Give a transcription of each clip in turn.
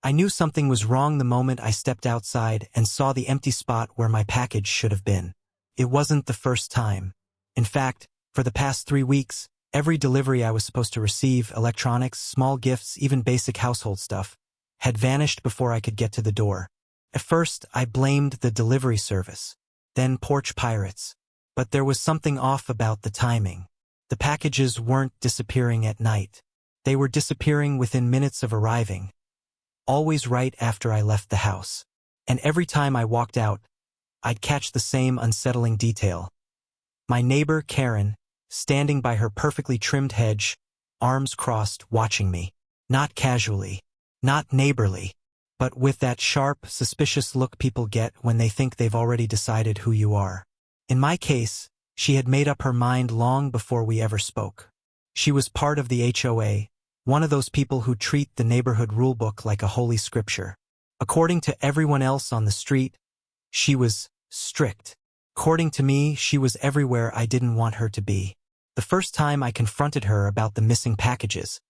I knew something was wrong the moment I stepped outside and saw the empty spot where my package should have been. It wasn't the first time. In fact, for the past 3 weeks, every delivery I was supposed to receive, electronics, small gifts, even basic household stuff, had vanished before I could get to the door. At first, I blamed the delivery service, then porch pirates. But there was something off about the timing. The packages weren't disappearing at night. They were disappearing within minutes of arriving, always right after I left the house. And every time I walked out, I'd catch the same unsettling detail. My neighbor, Karen, standing by her perfectly trimmed hedge, arms crossed, watching me. Not casually, not neighborly, but with that sharp, suspicious look people get when they think they've already decided who you are. In my case, she had made up her mind long before we ever spoke. She was part of the HOA, one of those people who treat the neighborhood rulebook like a holy scripture. According to everyone else on the street, she was strict. According to me, she was everywhere I didn't want her to be. The first time I confronted her about the missing packages,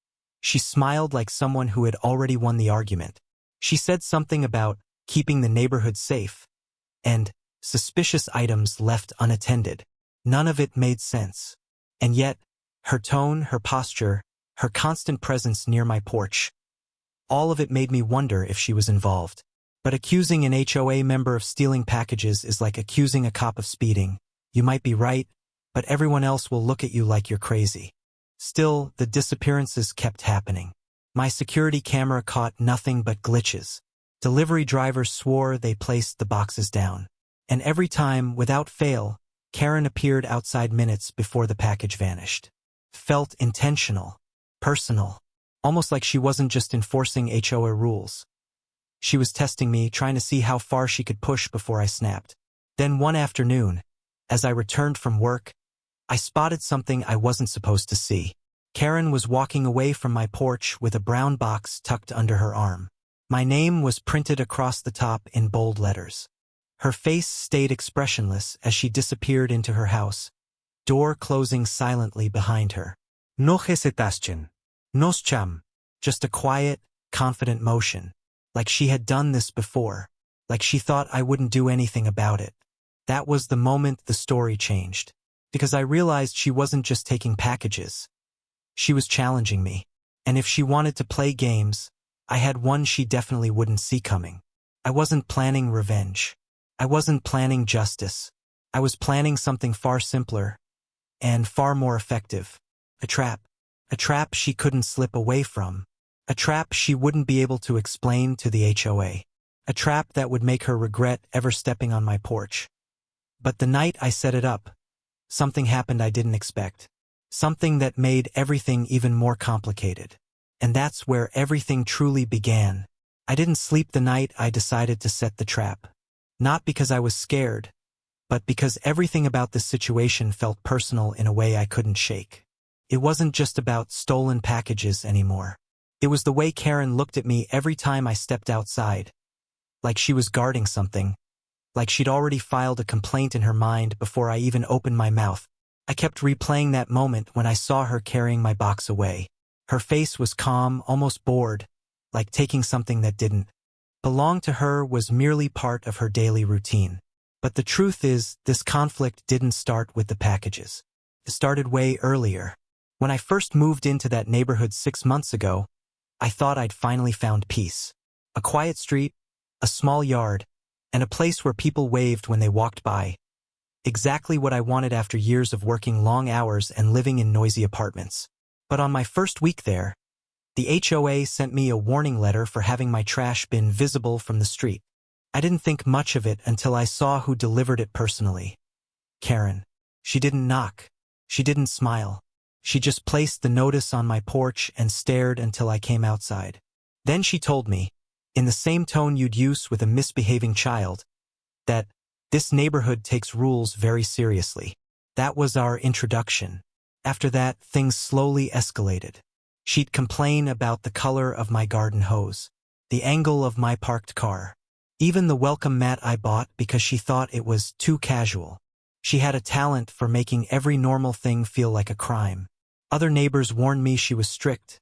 she smiled like someone who had already won the argument. She said something about keeping the neighborhood safe and suspicious items left unattended. None of it made sense. And yet, her tone, her posture, her constant presence near my porch, all of it made me wonder if she was involved. But accusing an HOA member of stealing packages is like accusing a cop of speeding. You might be right, but everyone else will look at you like you're crazy. Still, the disappearances kept happening. My security camera caught nothing but glitches. Delivery drivers swore they placed the boxes down. And every time, without fail, Karen appeared outside minutes before the package vanished. Felt intentional, personal, almost like she wasn't just enforcing HOA rules. She was testing me, trying to see how far she could push before I snapped. Then one afternoon, as I returned from work, I spotted something I wasn't supposed to see. Karen was walking away from my porch with a brown box tucked under her arm. My name was printed across the top in bold letters. Her face stayed expressionless as she disappeared into her house, door closing silently behind her. No hesitación. No cham. Just a quiet, confident motion. Like she had done this before. Like she thought I wouldn't do anything about it. That was the moment the story changed. Because I realized she wasn't just taking packages. She was challenging me. And if she wanted to play games, I had one she definitely wouldn't see coming. I wasn't planning revenge. I wasn't planning justice. I was planning something far simpler and far more effective. A trap. A trap she couldn't slip away from. A trap she wouldn't be able to explain to the HOA. A trap that would make her regret ever stepping on my porch. But the night I set it up, something happened I didn't expect. Something that made everything even more complicated. And that's where everything truly began. I didn't sleep the night I decided to set the trap. Not because I was scared, but because everything about this situation felt personal in a way I couldn't shake. It wasn't just about stolen packages anymore. It was the way Karen looked at me every time I stepped outside. Like she was guarding something. Like she'd already filed a complaint in her mind before I even opened my mouth. I kept replaying that moment when I saw her carrying my box away. Her face was calm, almost bored, like taking something that didn't belong to her was merely part of her daily routine. But the truth is, this conflict didn't start with the packages. It started way earlier. When I first moved into that neighborhood 6 months ago, I thought I'd finally found peace. A quiet street, a small yard, and a place where people waved when they walked by. Exactly what I wanted after years of working long hours and living in noisy apartments. But on my first week there, the HOA sent me a warning letter for having my trash bin visible from the street. I didn't think much of it until I saw who delivered it personally. Karen. She didn't knock. She didn't smile. She just placed the notice on my porch and stared until I came outside. Then she told me, in the same tone you'd use with a misbehaving child, that this neighborhood takes rules very seriously. That was our introduction. After that, things slowly escalated. She'd complain about the color of my garden hose, the angle of my parked car, even the welcome mat I bought because she thought it was too casual. She had a talent for making every normal thing feel like a crime. Other neighbors warned me she was strict,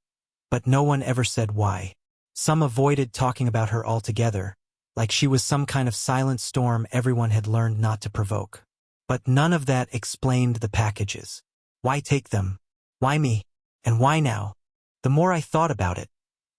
but no one ever said why. Some avoided talking about her altogether, like she was some kind of silent storm everyone had learned not to provoke. But none of that explained the packages. Why take them? Why me? And why now? The more I thought about it,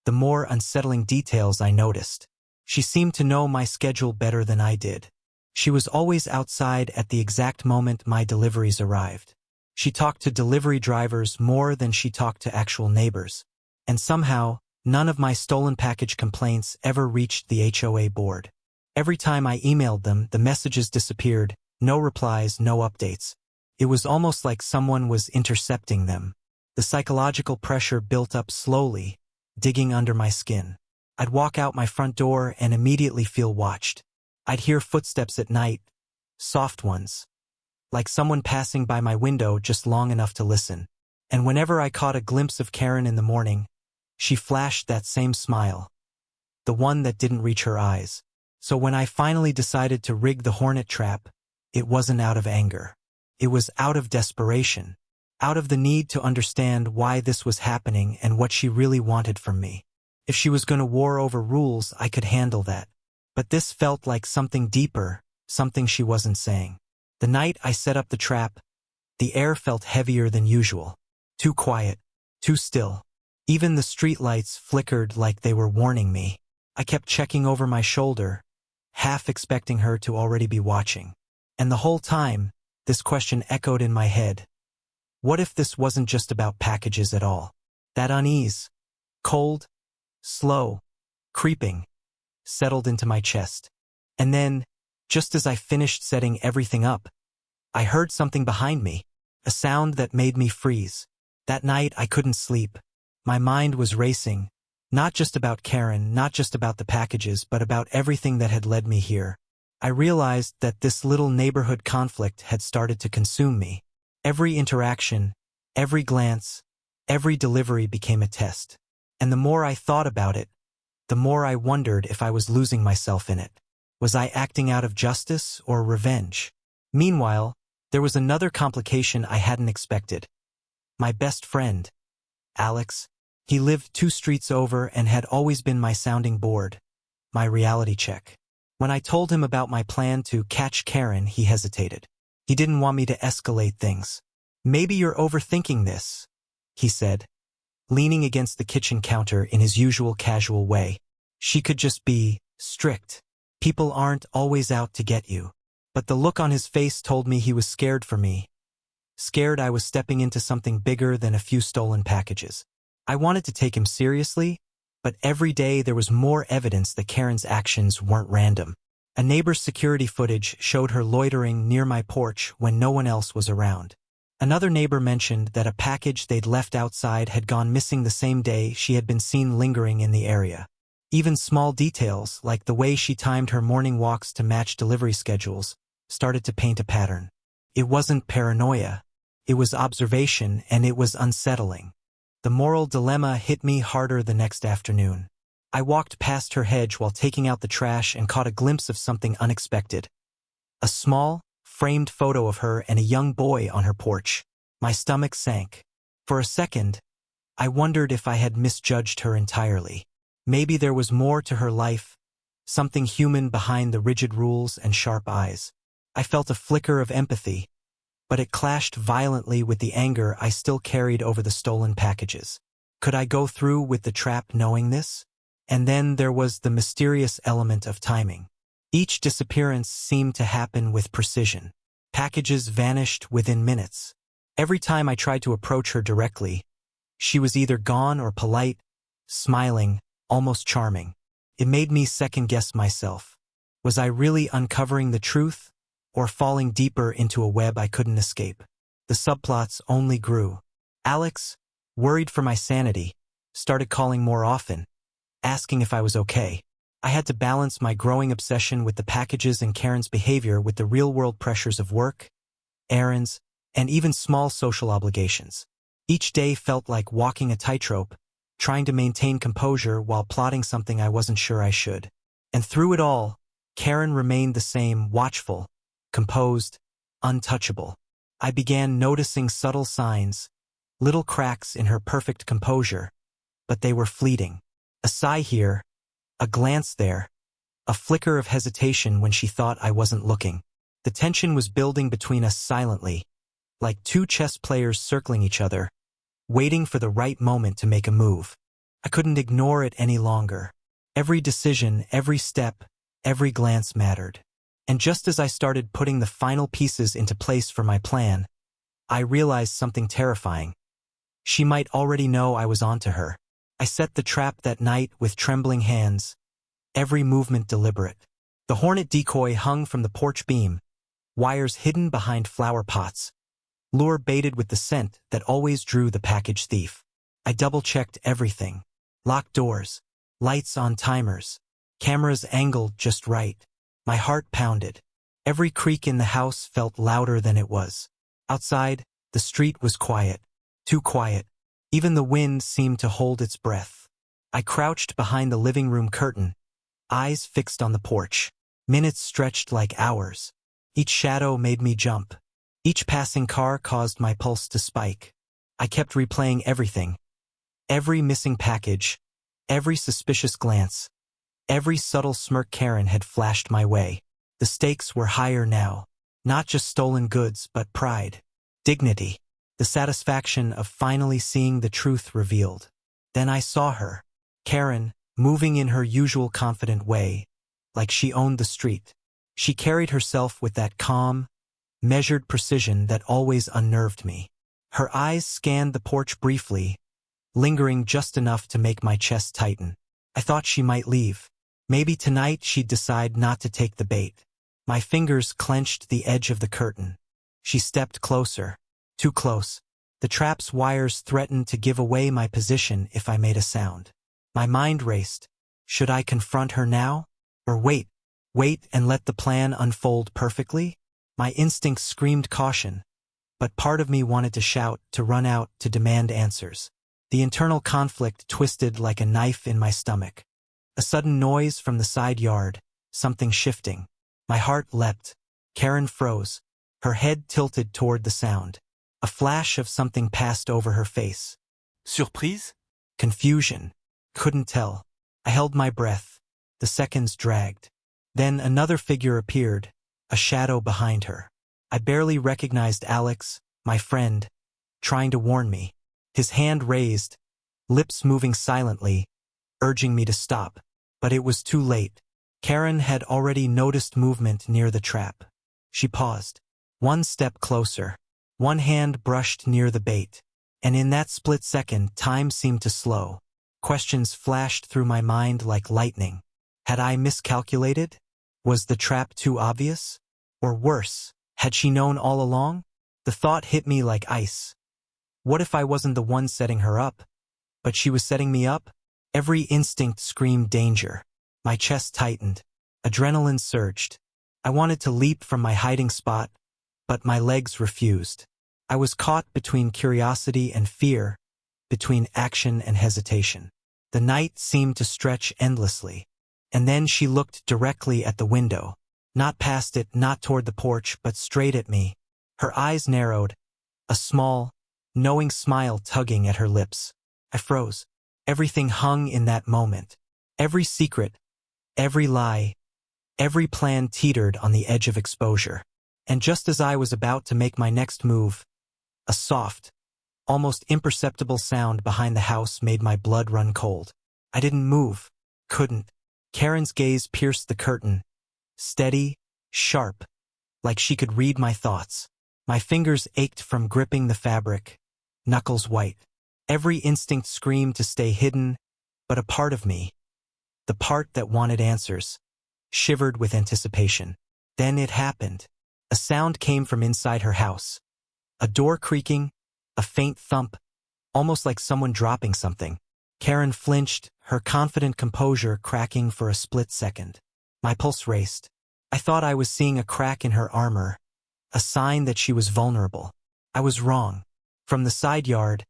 the more unsettling details I noticed. She seemed to know my schedule better than I did. She was always outside at the exact moment my deliveries arrived. She talked to delivery drivers more than she talked to actual neighbors. And somehow, none of my stolen package complaints ever reached the HOA board. Every time I emailed them, the messages disappeared, no replies, no updates. It was almost like someone was intercepting them. The psychological pressure built up slowly, digging under my skin. I'd walk out my front door and immediately feel watched. I'd hear footsteps at night, soft ones, like someone passing by my window just long enough to listen. And whenever I caught a glimpse of Karen in the morning, she flashed that same smile, the one that didn't reach her eyes. So when I finally decided to rig the hornet trap, it wasn't out of anger. It was out of desperation, out of the need to understand why this was happening and what she really wanted from me. If she was going to war over rules, I could handle that. But this felt like something deeper, something she wasn't saying. The night I set up the trap, the air felt heavier than usual. Too quiet, too still. Even the streetlights flickered like they were warning me. I kept checking over my shoulder, half expecting her to already be watching. And the whole time, this question echoed in my head. What if this wasn't just about packages at all? That unease, cold, slow, creeping, settled into my chest. And then, just as I finished setting everything up, I heard something behind me, a sound that made me freeze. That night I couldn't sleep. My mind was racing, not just about Karen, not just about the packages, but about everything that had led me here. I realized that this little neighborhood conflict had started to consume me. Every interaction, every glance, every delivery became a test. And the more I thought about it, the more I wondered if I was losing myself in it. Was I acting out of justice or revenge? Meanwhile, there was another complication I hadn't expected. My best friend, Alex. He lived 2 streets over and had always been my sounding board, my reality check. When I told him about my plan to catch Karen, he hesitated. He didn't want me to escalate things. Maybe you're overthinking this, he said, leaning against the kitchen counter in his usual casual way. She could just be strict. People aren't always out to get you. But the look on his face told me he was scared for me. Scared I was stepping into something bigger than a few stolen packages. I wanted to take him seriously, but every day there was more evidence that Karen's actions weren't random. A neighbor's security footage showed her loitering near my porch when no one else was around. Another neighbor mentioned that a package they'd left outside had gone missing the same day she had been seen lingering in the area. Even small details, like the way she timed her morning walks to match delivery schedules, started to paint a pattern. It wasn't paranoia. It was observation, and it was unsettling. The moral dilemma hit me harder the next afternoon. I walked past her hedge while taking out the trash and caught a glimpse of something unexpected. A small, framed photo of her and a young boy on her porch. My stomach sank. For a second, I wondered if I had misjudged her entirely. Maybe there was more to her life, something human behind the rigid rules and sharp eyes. I felt a flicker of empathy, but it clashed violently with the anger I still carried over the stolen packages. Could I go through with the trap knowing this? And then there was the mysterious element of timing. Each disappearance seemed to happen with precision. Packages vanished within minutes. Every time I tried to approach her directly, she was either gone or polite, smiling, almost charming. It made me second-guess myself. Was I really uncovering the truth, or falling deeper into a web I couldn't escape? The subplots only grew. Alex, worried for my sanity, started calling more often, asking if I was okay. I had to balance my growing obsession with the packages and Karen's behavior with the real-world pressures of work, errands, and even small social obligations. Each day felt like walking a tightrope, trying to maintain composure while plotting something I wasn't sure I should. And through it all, Karen remained the same, watchful, composed, untouchable. I began noticing subtle signs, little cracks in her perfect composure, but they were fleeting. A sigh here, a glance there, a flicker of hesitation when she thought I wasn't looking. The tension was building between us silently, like two chess players circling each other, waiting for the right moment to make a move. I couldn't ignore it any longer. Every decision, every step, every glance mattered. And just as I started putting the final pieces into place for my plan, I realized something terrifying. She might already know I was onto her. I set the trap that night with trembling hands, every movement deliberate. The hornet decoy hung from the porch beam, wires hidden behind flower pots, lure baited with the scent that always drew the package thief. I double-checked everything. Locked doors, lights on timers, cameras angled just right. My heart pounded. Every creak in the house felt louder than it was. Outside, the street was quiet. Too quiet. Even the wind seemed to hold its breath. I crouched behind the living room curtain, eyes fixed on the porch. Minutes stretched like hours. Each shadow made me jump. Each passing car caused my pulse to spike. I kept replaying everything. Every missing package, every suspicious glance, every subtle smirk Karen had flashed my way. The stakes were higher now. Not just stolen goods, but pride, dignity, the satisfaction of finally seeing the truth revealed. Then I saw her, Karen, moving in her usual confident way, like she owned the street. She carried herself with that calm, measured precision that always unnerved me. Her eyes scanned the porch briefly, lingering just enough to make my chest tighten. I thought she might leave. Maybe tonight she'd decide not to take the bait. My fingers clenched the edge of the curtain. She stepped closer. Too close. The trap's wires threatened to give away my position if I made a sound. My mind raced. Should I confront her now? Or wait and let the plan unfold perfectly? My instincts screamed caution, but part of me wanted to shout, to run out, to demand answers. The internal conflict twisted like a knife in my stomach. A sudden noise from the side yard, something shifting. My heart leapt. Karen froze, her head tilted toward the sound. A flash of something passed over her face. Surprise? Confusion. Couldn't tell. I held my breath. The seconds dragged. Then another figure appeared, a shadow behind her. I barely recognized Alex, my friend, trying to warn me. His hand raised, lips moving silently, urging me to stop. But it was too late. Karen had already noticed movement near the trap. She paused. One step closer. One hand brushed near the bait. And in that split second, time seemed to slow. Questions flashed through my mind like lightning. Had I miscalculated? Was the trap too obvious? Or worse, had she known all along? The thought hit me like ice. What if I wasn't the one setting her up, but she was setting me up? Every instinct screamed danger. My chest tightened. Adrenaline surged. I wanted to leap from my hiding spot, but my legs refused. I was caught between curiosity and fear, between action and hesitation. The night seemed to stretch endlessly. And then she looked directly at the window. Not past it, not toward the porch, but straight at me. Her eyes narrowed, a small, knowing smile tugging at her lips. I froze. Everything hung in that moment. Every secret, every lie, every plan teetered on the edge of exposure. And just as I was about to make my next move, a soft, almost imperceptible sound behind the house made my blood run cold. I didn't move. Couldn't. Karen's gaze pierced the curtain, steady, sharp, like she could read my thoughts. My fingers ached from gripping the fabric, knuckles white. Every instinct screamed to stay hidden, but a part of me, the part that wanted answers, shivered with anticipation. Then it happened. A sound came from inside her house. A door creaking, a faint thump, almost like someone dropping something. Karen flinched, her confident composure cracking for a split second. My pulse raced. I thought I was seeing a crack in her armor, a sign that she was vulnerable. I was wrong. From the side yard,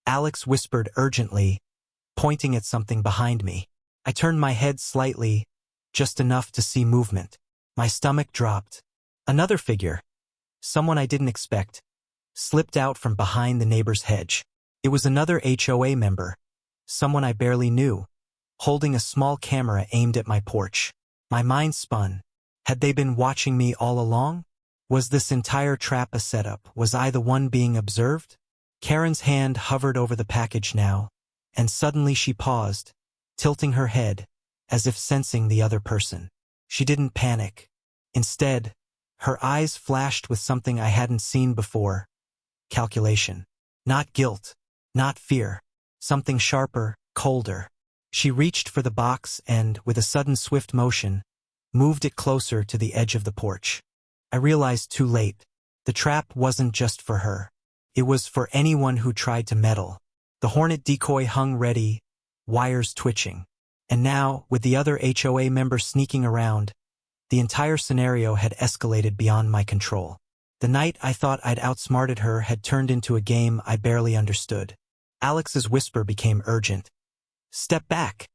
Alex whispered urgently, pointing at something behind me. I turned my head slightly, just enough to see movement. My stomach dropped. Another figure, someone I didn't expect, slipped out from behind the neighbor's hedge. It was another HOA member, someone I barely knew, holding a small camera aimed at my porch. My mind spun. Had they been watching me all along? Was this entire trap a setup? Was I the one being observed? Karen's hand hovered over the package now, and suddenly she paused, tilting her head, as if sensing the other person. She didn't panic. Instead, her eyes flashed with something I hadn't seen before. Calculation. Not guilt. Not fear. Something sharper, colder. She reached for the box and, with a sudden swift motion, moved it closer to the edge of the porch. I realized too late. The trap wasn't just for her. It was for anyone who tried to meddle. The hornet decoy hung ready, wires twitching. And now, with the other HOA member sneaking around, the entire scenario had escalated beyond my control. The night I thought I'd outsmarted her had turned into a game I barely understood. Alex's whisper became urgent. "Step back.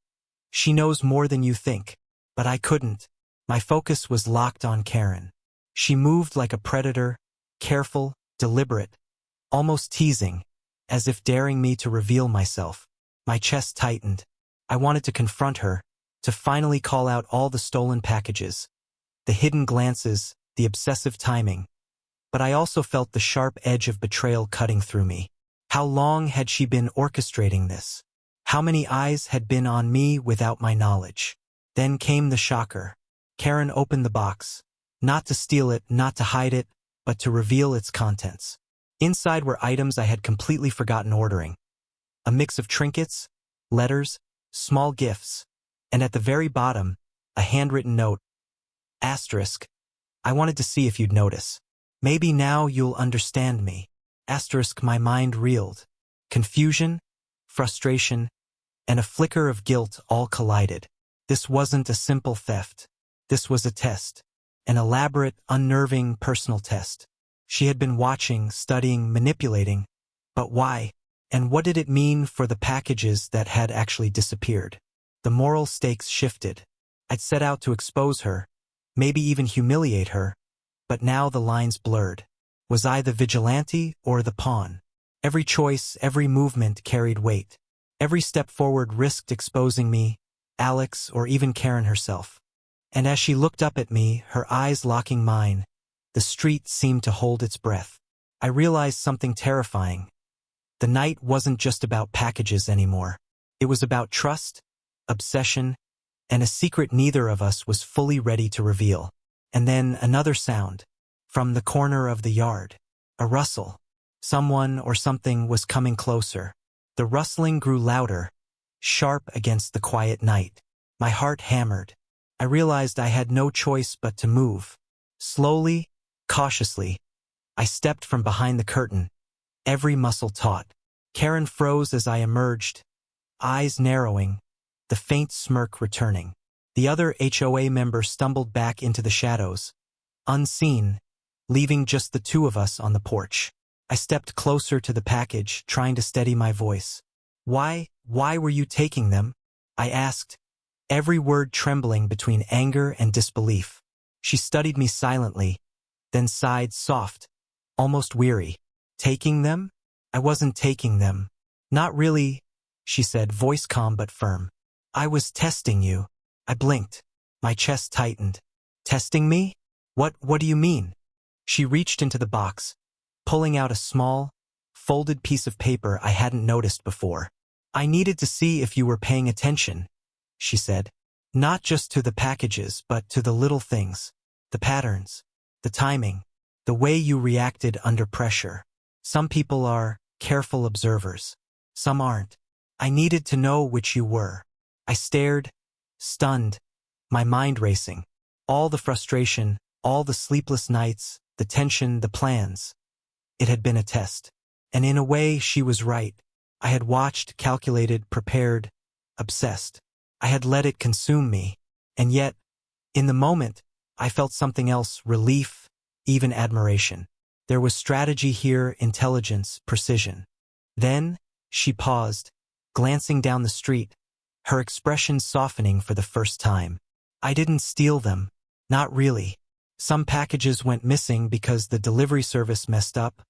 She knows more than you think." But I couldn't. My focus was locked on Karen. She moved like a predator, careful, deliberate, almost teasing, as if daring me to reveal myself. My chest tightened. I wanted to confront her, to finally call out all the stolen packages, the hidden glances, the obsessive timing. But I also felt the sharp edge of betrayal cutting through me. How long had she been orchestrating this? How many eyes had been on me without my knowledge? Then came the shocker. Karen opened the box. Not to steal it, not to hide it, but to reveal its contents. Inside were items I had completely forgotten ordering. A mix of trinkets, letters, small gifts, and at the very bottom, a handwritten note. Asterisk. I wanted to see if you'd notice. Maybe now you'll understand me. Asterisk. My mind reeled. Confusion, frustration, and a flicker of guilt all collided. This wasn't a simple theft. This was a test. An elaborate, unnerving personal test. She had been watching, studying, manipulating. But why? And what did it mean for the packages that had actually disappeared? The moral stakes shifted. I'd set out to expose her, maybe even humiliate her, but now the lines blurred. Was I the vigilante or the pawn? Every choice, every movement carried weight. Every step forward risked exposing me, Alex, or even Karen herself. And as she looked up at me, her eyes locking mine, the street seemed to hold its breath. I realized something terrifying. The night wasn't just about packages anymore. It was about trust, obsession, and a secret neither of us was fully ready to reveal. And then another sound. From the corner of the yard. A rustle. Someone or something was coming closer. The rustling grew louder, sharp against the quiet night. My heart hammered. I realized I had no choice but to move. Slowly, cautiously, I stepped from behind the curtain, every muscle taut. Karen froze as I emerged, eyes narrowing, the faint smirk returning. The other HOA member stumbled back into the shadows, unseen, leaving just the two of us on the porch. I stepped closer to the package, trying to steady my voice. Why were you taking them? I asked, every word trembling between anger and disbelief. She studied me silently, then sighed soft, almost weary. Taking them? I wasn't taking them. Not really, she said, voice calm but firm. I was testing you. I blinked. My chest tightened. Testing me? What do you mean? She reached into the box, pulling out a small, folded piece of paper I hadn't noticed before. I needed to see if you were paying attention, she said. Not just to the packages, but to the little things. The patterns, the timing, the way you reacted under pressure. Some people are careful observers. Some aren't. I needed to know which you were. I stared, stunned, my mind racing. All the frustration, all the sleepless nights, the tension, the plans. It had been a test. And in a way, she was right. I had watched, calculated, prepared, obsessed. I had let it consume me. And yet, in the moment, I felt something else, relief, even admiration. There was strategy here, intelligence, precision. Then, she paused, glancing down the street, her expression softening for the first time. I didn't steal them. Not really. Some packages went missing because the delivery service messed up,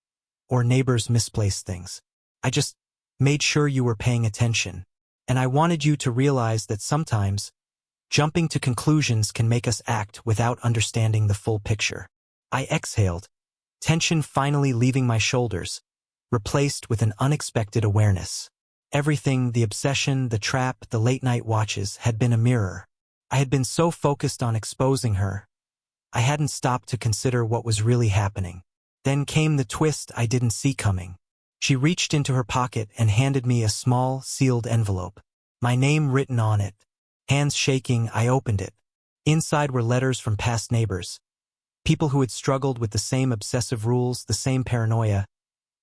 or neighbors misplaced things. I just made sure you were paying attention. And I wanted you to realize that sometimes, jumping to conclusions can make us act without understanding the full picture. I exhaled, tension finally leaving my shoulders, replaced with an unexpected awareness. Everything, the obsession, the trap, the late-night watches, had been a mirror. I had been so focused on exposing her, I hadn't stopped to consider what was really happening. Then came the twist I didn't see coming. She reached into her pocket and handed me a small, sealed envelope. My name written on it. Hands shaking, I opened it. Inside were letters from past neighbors, people who had struggled with the same obsessive rules, the same paranoia,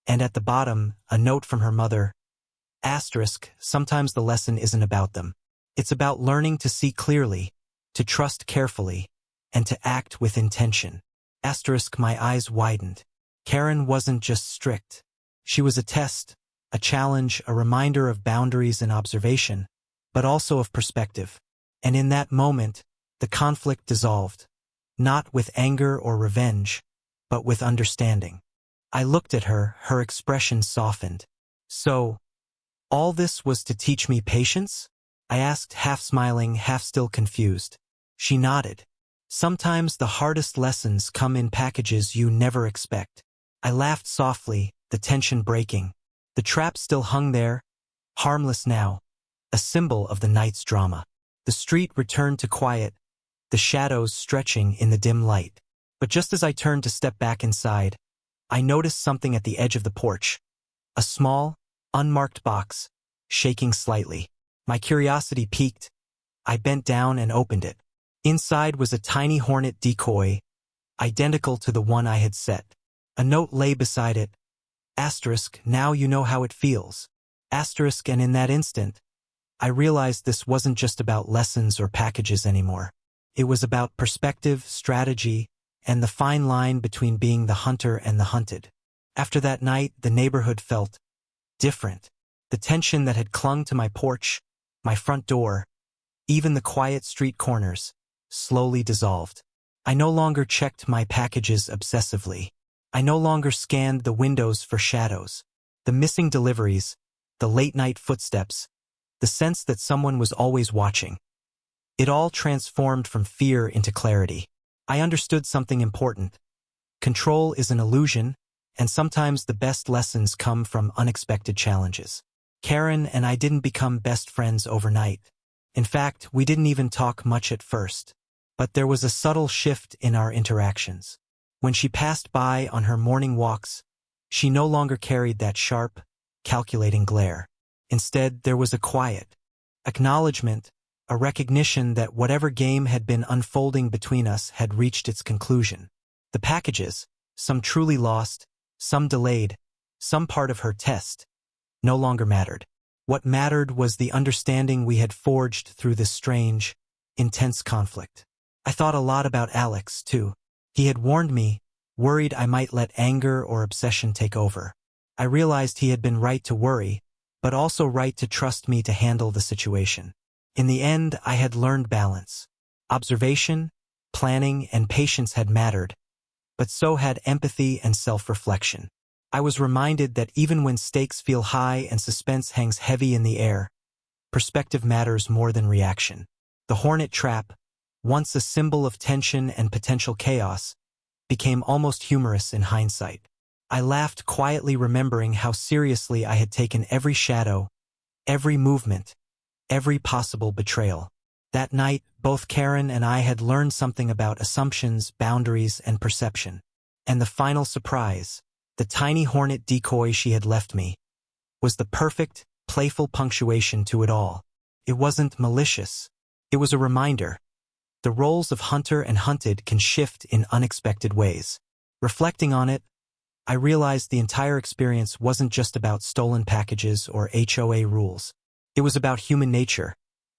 and at the bottom, a note from her mother. Asterisk, sometimes the lesson isn't about them. It's about learning to see clearly, to trust carefully, and to act with intention. Asterisk, my eyes widened. Karen wasn't just strict. She was a test, a challenge, a reminder of boundaries and observation, but also of perspective. And in that moment, the conflict dissolved, not with anger or revenge, but with understanding. I looked at her, her expression softened. So, all this was to teach me patience? I asked, half smiling, half still confused. She nodded. Sometimes the hardest lessons come in packages you never expect. I laughed softly, the tension breaking. The trap still hung there, harmless now, a symbol of the night's drama. The street returned to quiet, the shadows stretching in the dim light. But just as I turned to step back inside, I noticed something at the edge of the porch. A small, unmarked box, shaking slightly. My curiosity piqued. I bent down and opened it. Inside was a tiny hornet decoy, identical to the one I had set. A note lay beside it. Asterisk, now you know how it feels. Asterisk, and in that instant, I realized this wasn't just about lessons or packages anymore. It was about perspective, strategy, and the fine line between being the hunter and the hunted. After that night, the neighborhood felt different. The tension that had clung to my porch, my front door, even the quiet street corners, slowly dissolved. I no longer checked my packages obsessively. I no longer scanned the windows for shadows, the missing deliveries, the late-night footsteps, the sense that someone was always watching. It all transformed from fear into clarity. I understood something important. Control is an illusion, and sometimes the best lessons come from unexpected challenges. Karen and I didn't become best friends overnight. In fact, we didn't even talk much at first. But there was a subtle shift in our interactions. When she passed by on her morning walks, she no longer carried that sharp, calculating glare. Instead, there was a quiet acknowledgement, a recognition that whatever game had been unfolding between us had reached its conclusion. The packages, some truly lost, some delayed, some part of her test, no longer mattered. What mattered was the understanding we had forged through this strange, intense conflict. I thought a lot about Alex, too. He had warned me, worried I might let anger or obsession take over. I realized he had been right to worry, but also right to trust me to handle the situation. In the end, I had learned balance. Observation, planning, and patience had mattered, but so had empathy and self-reflection. I was reminded that even when stakes feel high and suspense hangs heavy in the air, perspective matters more than reaction. The hornet trap, once a symbol of tension and potential chaos, became almost humorous in hindsight. I laughed quietly, remembering how seriously I had taken every shadow, every movement, every possible betrayal. That night, both Karen and I had learned something about assumptions, boundaries, and perception. And the final surprise, the tiny hornet decoy she had left me, was the perfect, playful punctuation to it all. It wasn't malicious. It was a reminder. The roles of hunter and hunted can shift in unexpected ways. Reflecting on it, I realized the entire experience wasn't just about stolen packages or HOA rules. It was about human nature,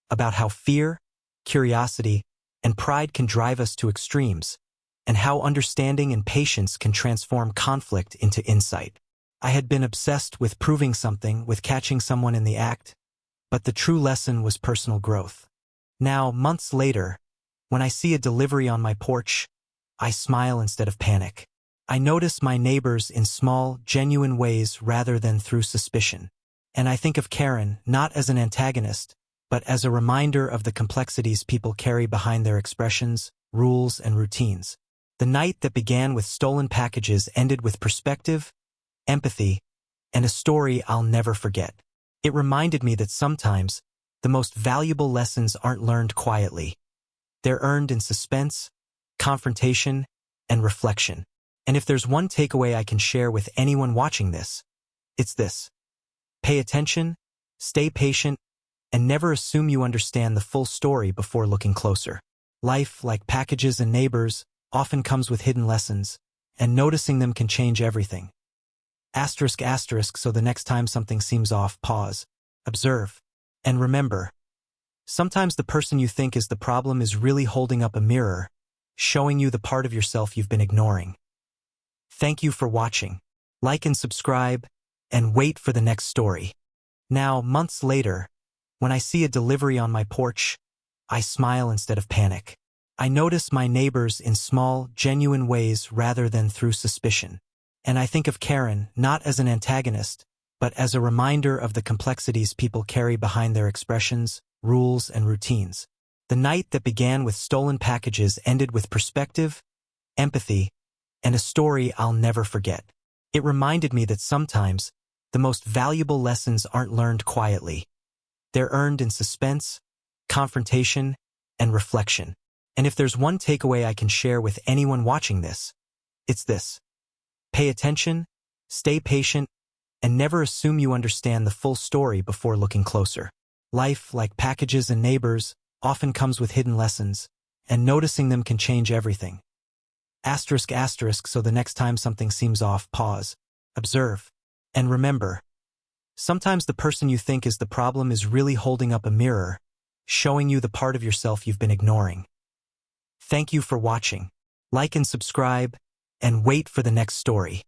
about how fear, curiosity, and pride can drive us to extremes, and how understanding and patience can transform conflict into insight. I had been obsessed with proving something, with catching someone in the act, but the true lesson was personal growth. Now, months later, when I see a delivery on my porch, I smile instead of panic. I notice my neighbors in small, genuine ways rather than through suspicion. And I think of Karen not as an antagonist, but as a reminder of the complexities people carry behind their expressions, rules, and routines. The night that began with stolen packages ended with perspective, empathy, and a story I'll never forget. It reminded me that sometimes the most valuable lessons aren't learned quietly. They're earned in suspense, confrontation, and reflection. And if there's one takeaway I can share with anyone watching this, it's this. Pay attention, stay patient, and never assume you understand the full story before looking closer. Life, like packages and neighbors, often comes with hidden lessons, and noticing them can change everything. Asterisk asterisk, so the next time something seems off, pause, observe, and remember. Sometimes the person you think is the problem is really holding up a mirror, showing you the part of yourself you've been ignoring. Thank you for watching. Like and subscribe, and wait for the next story. Now, months later, when I see a delivery on my porch, I smile instead of panic. I notice my neighbors in small, genuine ways rather than through suspicion. And I think of Karen not as an antagonist, but as a reminder of the complexities people carry behind their expressions, rules, and routines. The night that began with stolen packages ended with perspective, empathy, and a story I'll never forget. It reminded me that sometimes the most valuable lessons aren't learned quietly. They're earned in suspense, confrontation, and reflection. And if there's one takeaway I can share with anyone watching this, it's this. Pay attention, stay patient, and never assume you understand the full story before looking closer. Life, like packages and neighbors, often comes with hidden lessons, and noticing them can change everything. Asterisk asterisk, so the next time something seems off, pause, observe, and remember. Sometimes the person you think is the problem is really holding up a mirror, showing you the part of yourself you've been ignoring. Thank you for watching. Like and subscribe, and wait for the next story.